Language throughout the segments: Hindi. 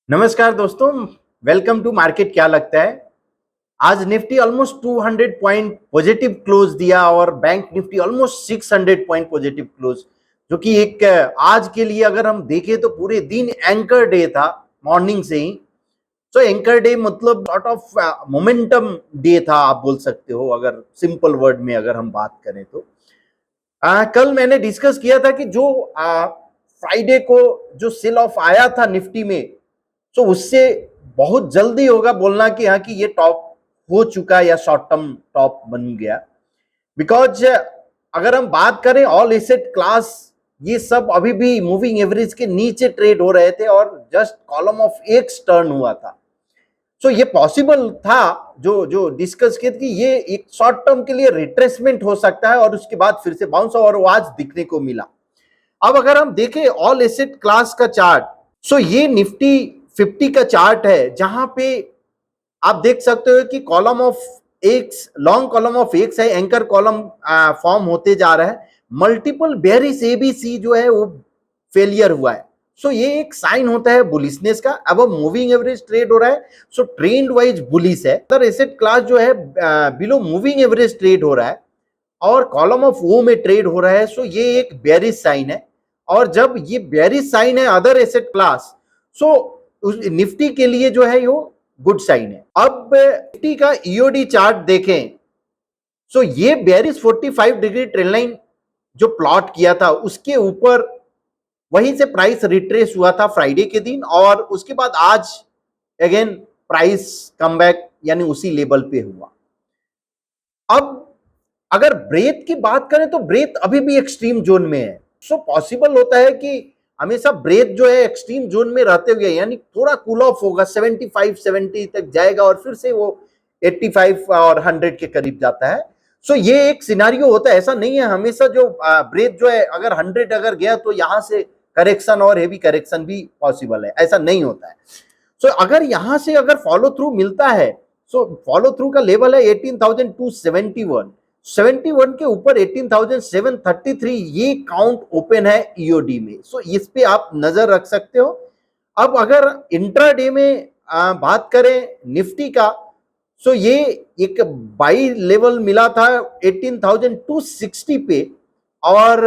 नमस्कार दोस्तों, वेलकम टू मार्केट। क्या लगता है आज Nifty almost 200 point positive close दिया और bank Nifty almost 600 point positive close, जो कि एक आज के लिए अगर हम देखें तो पूरे दिन एंकर डे था मॉर्निंग से ही। तो एंकर डे मतलब सॉर्ट ऑफ मोमेंटम डे था, आप बोल सकते हो अगर सिंपल वर्ड में अगर हम बात करें तो। कल मैंने डिस्कस किया था कि जो फ्राइडे को जो सेल ऑफ आया था निफ्टी में, तो उससे बहुत जल्दी होगा बोलना कि हाँ कि ये टॉप हो चुका या शॉर्ट टर्म टॉप बन गया। बिकॉज अगर हम बात करें ऑल एसेट क्लास, ये सब अभी भी मूविंग एवरेज के नीचे ट्रेड हो रहे थे और just column of X turn हुआ था। सो ये पॉसिबल था जो जो डिस्कस किया कि ये एक शॉर्ट टर्म के लिए रिट्रेसमेंट हो सकता है और उसके बाद फिर से बाउंस, और वो आज दिखने को मिला। अब अगर हम देखें ऑल एसेट क्लास का चार्ट, सो ये निफ्टी 50 का चार्ट है, जहां पे आप देख सकते हो कि column of x, long column of x है, एंकर कॉलम फॉर्म होते जा रहा है। मल्टीपल बेयरिश एबीसी जो है वो फेलियर हुआ है। सो ये एक साइन होता है बुलिशनेस का। अब मूविंग एवरेज ट्रेड हो रहा है, सो ट्रेंड वाइज बुलिश है। अदर एसेट क्लास जो है बिलो मूविंग एवरेज ट्रेड हो रहा है और कॉलम ऑफ ओ में ट्रेड हो रहा है, सो ये एक बेयरिश साइन है। और जब ये बेयरिश साइन है अदर एसेट क्लास, सो निफ्टी के लिए जो है वो गुड साइन है। अब निफ्टी का ईओडी चार्ट देखें, सो ये बेयरिश 45 डिग्री ट्रेंड लाइन जो प्लॉट किया था उसके ऊपर वहीं से प्राइस रिट्रेस हुआ था फ्राइडे के दिन, और उसके बाद आज अगेन प्राइस कमबैक यानी उसी लेवल पे हुआ। अब अगर ब्रेथ की बात करें तो ब्रेथ अभी भी एक्सट्रीम जोन में है। सो पॉसिबल होता है कि हमेशा ब्रेथ जो है एक्सट्रीम जोन में रहते हुए यानी थोड़ा कूल ऑफ होगा, 75-70 तक जाएगा और फिर से वो 85 और 100 के करीब जाता है। सो ये एक सिनारियो होता है, ऐसा नहीं है हमेशा जो ब्रेथ जो है अगर 100 अगर गया तो यहां से करेक्शन और हेवी करेक्शन भी पॉसिबल है, ऐसा नहीं होता है। सो अगर यहां से अगर फॉलो थ्रू मिलता है, सो फॉलो थ्रू का लेवल है 18,271, 71 के ऊपर 18,733, ये काउंट ओपन है ईओडी में। सो इस पे आप नजर रख सकते हो। अब अगर इंट्राडे में बात करें निफ्टी का, सो ये एक बाई लेवल मिला था 18,260 पे और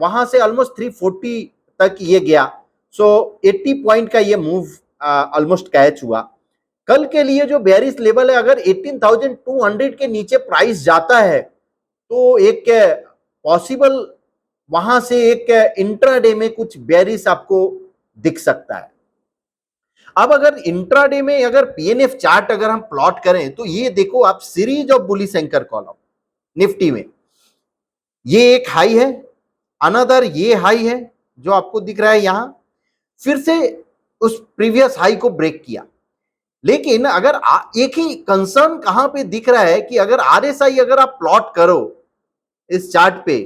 वहां से ऑलमोस्ट 340 तक ये गया। सो 80 पॉइंट का ये मूव ऑलमोस्ट कैच हुआ। कल के लिए जो बेयरिश लेवल है, अगर 18,200 के नीचे प्राइस जाता है तो एक पॉसिबल वहां से एक इंट्राडे में कुछ बेयरिश आपको दिख सकता है। अब अगर इंट्राडे में अगर पीएनएफ चार्ट अगर हम प्लॉट करें तो ये देखो आप, series of bullish anchor column Nifty में, ये एक हाई है, अनदर ये हाई है जो आपको दिख रहा है यहां, फिर से उस प्रीवियस हाई को ब्रेक किया। लेकिन अगर एक ही कंसर्न कहां पे दिख रहा है कि अगर आरएसआई अगर आप प्लॉट करो इस चार्ट पे,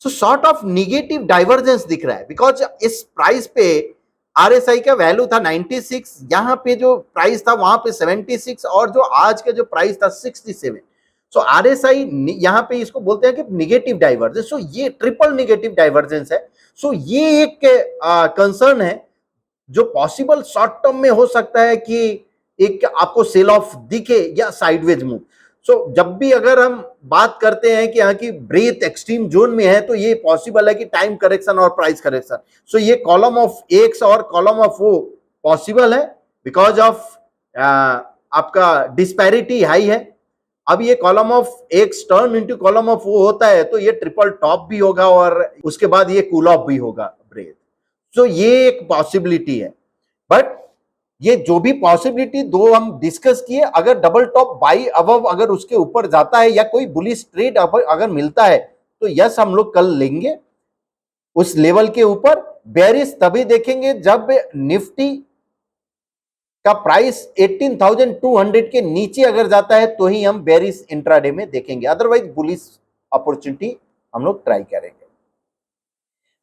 तो सॉर्ट ऑफ निगेटिव डाइवर्जेंस दिख रहा है। बिकॉज इस प्राइस पे आरएसआई का वैल्यू था 96, यहां पे जो प्राइस था वहां पे 76 और जो आज का जो प्राइस था 67। सो आरएसआई यहां पे इसको बोलते हैं कि निगेटिव डाइवर्जेंस। सो ये ट्रिपल निगेटिव डाइवर्जेंस है। सो ये एक कंसर्न है जो पॉसिबल शॉर्ट टर्म में हो सकता है कि एक आपको सेल ऑफ दिखे या साइडवेज मूव। सो जब भी अगर हम बात करते हैं कि हाँ की ब्रेथ एक्सट्रीम जोन में है, तो ये पॉसिबल है कि टाइम करेक्शन और प्राइस करेक्शन। सो ये कॉलम ऑफ एक्स और कॉलम ऑफ ओ पॉसिबल है बिकॉज ऑफ आपका डिस्पैरिटी हाई है। अब ये column of X turn into column of O होता है तो ये ट्रिपल टॉप भी होगा और उसके बाद ये कूल ऑफ भी होगा ब्रेथ। सो ये एक पॉसिबिलिटी है। बट ये जो भी पॉसिबिलिटी दो हम डिस्कस किए, अगर डबल टॉप बाई अबव अगर उसके ऊपर जाता है या कोई बुलिश ट्रेड अगर मिलता है तो यस हम लोग कल लेंगे उस लेवल के ऊपर। बेयरिश तभी देखेंगे जब निफ्टी का प्राइस 18,200 के नीचे अगर जाता है तो ही हम बेयरिश इंट्राडे में देखेंगे, अदरवाइज बुलिश अपॉर्चुनिटी हम लोग ट्राई करेंगे।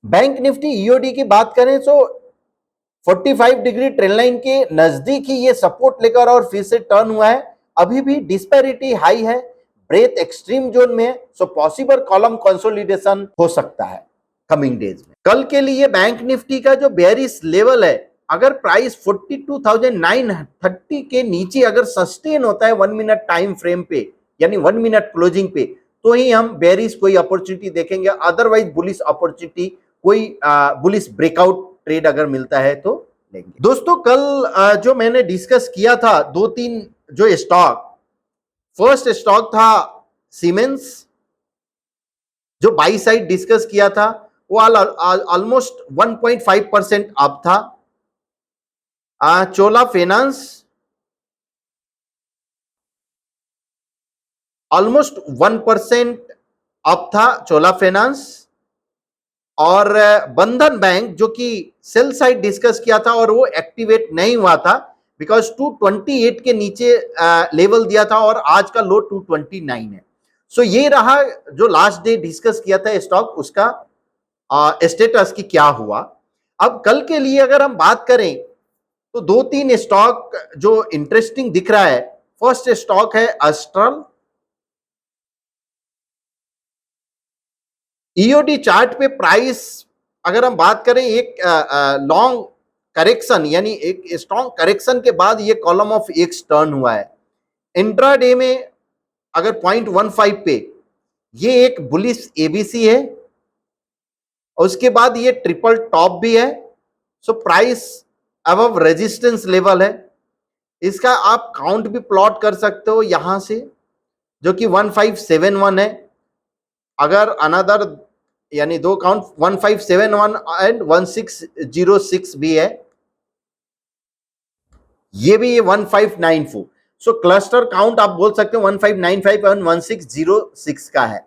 बैंक निफ्टी ईओडी की बात करें तो 45 डिग्री ट्रेंड लाइन के नजदीक ही ये सपोर्ट लेकर और फिर से टर्न हुआ है। अभी भी डिस्पैरिटी हाई है, ब्रेथ एक्सट्रीम जोन में है। सो पॉसिबल कॉलम कंसोलिडेशन हो सकता है कमिंग डेज में। कल के लिए बैंक निफ्टी का जो बेयरिश लेवल है अगर प्राइस 42,930 के नीचे अगर सस्टेन होता है 1 मिनट टाइम फ्रेम पे, यानी 1 मिनट क्लोजिंग पे, तो ही हम बेरिश कोई अपॉर्चुनिटी देखेंगे, अदरवाइज बुलिश अपॉर्चुनिटी, कोई बुलिश ब्रेकआउट ट्रेड अगर मिलता है तो लेंगे। दोस्तों कल जो मैंने डिस्कस किया था 2-3 जो स्टॉक, फर्स्ट स्टॉक था सीमेंस, जो बाई साइड डिस्कस किया था वो ऑलमोस्ट 1.5% अप था। चोला फाइनेंस ऑलमोस्ट 1% अप था चोला फाइनेंस। और बंधन बैंक जो कि सेल साइड डिस्कस किया था और वो एक्टिवेट नहीं हुआ था बिकॉज 228 के नीचे लेवल दिया था और आज का लो 229 है। सो ये रहा जो लास्ट डे डिस्कस किया था स्टॉक, उसका स्टेटस की क्या हुआ। अब कल के लिए अगर हम बात करें तो 2-3 स्टॉक जो इंटरेस्टिंग दिख रहा है। फर्स्ट स्टॉक है अस्ट्रल। ईओडी चार्ट पे प्राइस अगर हम बात करें एक लॉन्ग करेक्शन, यानी एक स्ट्रॉन्ग करेक्शन के बाद ये कॉलम ऑफ एक्स टर्न हुआ है। इंट्राडे में अगर 0.15 पे ये एक बुलिश एबीसी है, उसके बाद ये ट्रिपल टॉप भी है। So price above resistance level है। इसका आप काउंट भी प्लॉट कर सकते हो यहां से, जो कि 1571 है। अगर अनदर यानी दो काउंट 1571 एंड 1606 भी है, ये भी ये 1594। सो क्लस्टर काउंट आप बोल सकते हो 1595 एंड 1606 का है।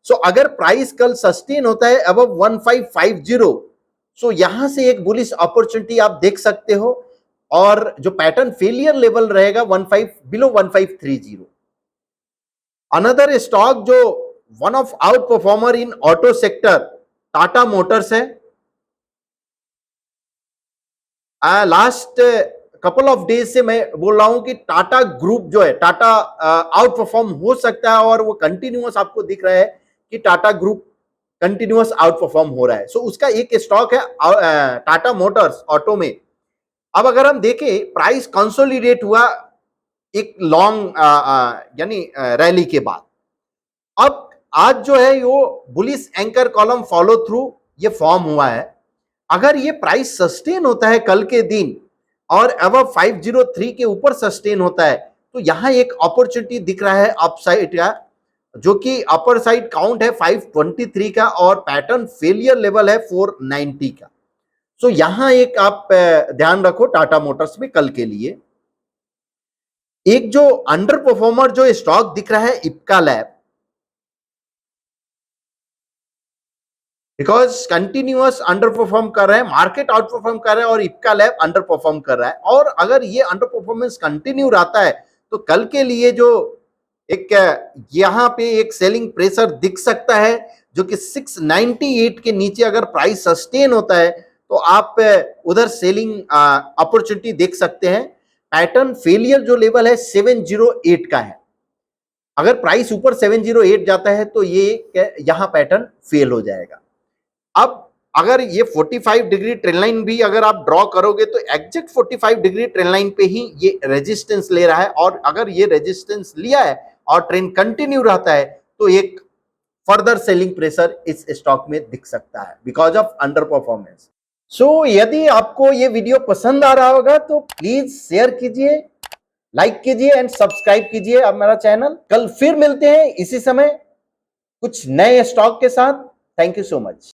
सो अगर प्राइस कल सस्टेन होता है अबव 1550, सो यहां से एक बुलिश अपॉर्चुनिटी आप देख सकते हो। और जो पैटर्न फेलियर लेवल रहेगा 15 बिलो 1530। अनदर स्टॉक जो one of out performer in auto sector Tata Motors है। लास्ट कपल ऑफ डेज से मैं बोल रहा हूं कि टाटा ग्रुप जो है, टाटा आउट परफॉर्म हो सकता है और वो कंटिन्यूअस आपको दिख रहा है कि Tata group continuous out perform हो रहा है। सो उसका एक स्टॉक है टाटा मोटर्स ऑटो में। अब अगर हम देखें प्राइस कंसोलिडेट हुआ एक लॉन्ग यानी रैली के बाद। अब आज जो है वो bullish anchor column follow through ये फॉर्म हुआ है। अगर ये प्राइस सस्टेन होता है कल के दिन और अबव 503 के ऊपर सस्टेन होता है तो यहां एक अपॉर्चुनिटी दिख रहा है अपसाइड का, जो कि अपर साइड काउंट है 523 का और पैटर्न फेलियर लेवल है 490 का। सो यहां एक आप ध्यान रखो टाटा मोटर्स में कल के लिए। एक जो अंडर परफॉर्मर जो स्टॉक दिख रहा है Ipca lab, because continuous under perform कर रहा है, मार्केट आउट परफॉर्म कर रहा है और इप्का लैब अंडर परफॉर्म कर रहा है। और अगर ये अंडर परफॉर्मेंस कंटिन्यू रहता है तो कल के लिए जो एक यहां पे एक सेलिंग प्रेशर दिख सकता है, जो कि 698 के नीचे अगर प्राइस सस्टेन होता है तो आप उधर सेलिंग अपॉर्चुनिटी देख सकते हैं। पैटर्न फेलियर जो लेवल है 708 का है। अगर प्राइस ऊपर 708 जाता है तो ये यहां पैटर्न फेल हो जाएगा। अब अगर ये 45 डिग्री ट्रेंड लाइन भी अगर आप ड्रॉ करोगे तो एग्जैक्ट 45 डिग्री ट्रेंड लाइन पे ही ये रेजिस्टेंस ले रहा है। और अगर ये रेजिस्टेंस लिया है और ट्रेंड कंटिन्यू रहता है तो एक फर्दर सेलिंग प्रेशर इस स्टॉक में दिख सकता है बिकॉज ऑफ अंडर परफॉर्मेंस। सो यदि आपको ये वीडियो पसंद आ रहा होगा तो प्लीज शेयर कीजिए, लाइक कीजिए एंड सब्सक्राइब कीजिए अब मेरा चैनल। कल फिर मिलते हैं इसी समय कुछ नए स्टॉक के साथ। Thank you so much.